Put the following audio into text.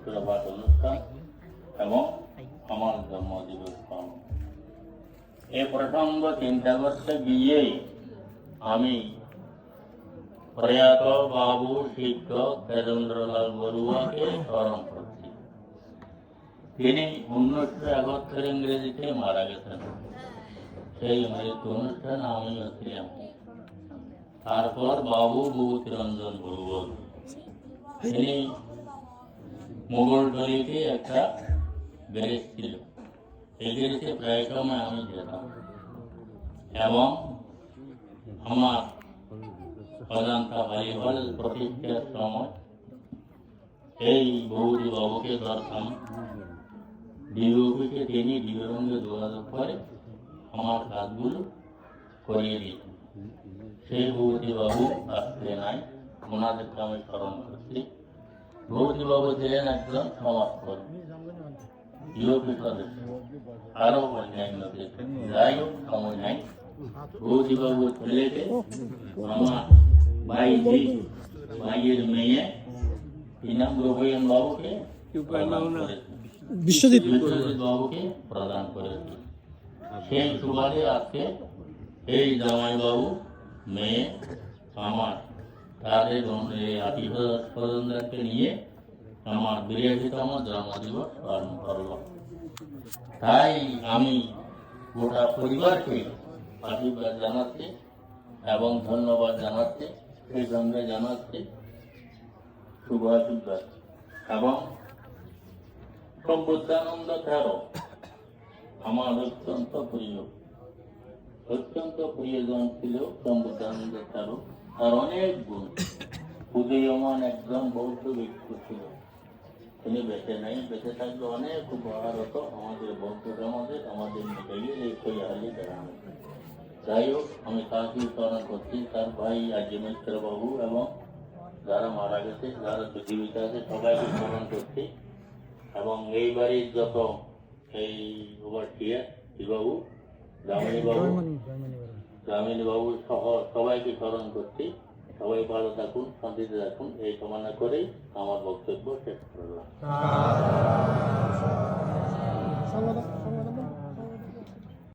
সূত্রপাত অনুষ্ঠান এবং আমার জন্মদিবস পালন। এ প্রসঙ্গ চিন্তা করতে গিয়েই আমি প্রয়াত বাবু শিক্ষক তেজেন্দ্রলাল বড়ুয়াকে স্মরণ করছি। তিনি 1971 ইংরেজিতে মারা গেছেন। সেই মৃত্যু অনুষ্ঠানে আমিও ছিলাম। তারপর বাবু বিভূতিরঞ্জন বড়ুয়া, তিনি মোগলটলিতে একটা গ্যারেজ ছিল। এই গ্যারেজে প্রায় সময় আমি যেতাম এবং আমার অজান্তা ভলিবল প্রতিষ্ঠার সময় এই বৌদি বাবুকে ধরতাম। ডিওপিকে তিনি ডিওর সঙ্গে যোগাযোগ করে আমার কাজগুলো করিয়ে দিতেন। সেই বৌদি বাবু আজকে নাই, ওনাদেরকে আমি স্মরণ করছি। বৌদি বাবু ছিলেন একজন সমাজকর্মী, ডিওপি সদস্য, আরো অন্যান্য ক্ষেত্রে। যাই হোক, সময় নাই। বৌদি বাবুর ছেলেকে আমার ভাইয়ের মেয়ে ইনাম রোহিয়ন বাবুকে বিশ্বজিৎ বাবুকে প্রদান করেছে। সেই সুবাদে আজকে এই জামাই বাবু মেয়ে আমার তাদের আত্মীয় স্বজনদেরকে নিয়ে আমার 82তম জন্মদিবস পালন করল। তাই আমি গোটা পরিবারকে আশীর্বাদ জানাচ্ছি এবং ধন্যবাদ জানাচ্ছি, সেই সঙ্গে জানাচ্ছি শুভ আশীর্বাদ। এবং সম্বুদ্ধানন্দ তেরো আমার অত্যন্ত প্রিয়জন ছিল। সম্বুদ্ধানন্দ তেরো তার অনেক গুণ, উদীয়মান একজন বৌদ্ধ ব্যক্তি ছিল। তিনি বেঁচে নেই, বেঁচে থাকলে অনেক উপহার হতো আমাদের বৌদ্ধ সমাজে, আমাদের মিটাইয়ে এই কৈহালি বেড়ানো। যাই হোক, আমি তাকে স্মরণ করছি, তার ভাই আজি মিত্র বাবু এবং যারা মারা গেছে, যারা জীবিত আছে, সবাইকে স্মরণ করছি। এবং এই বাড়ির যত এই ওভারটিয়ার বাবু, দামিনী বাবু সহ সবাইকে স্মরণ করছি। সবাই ভালো থাকুন, শান্তিতে থাকুন, এই কামনা করেই আমার বক্তব্য শেষ করলাম।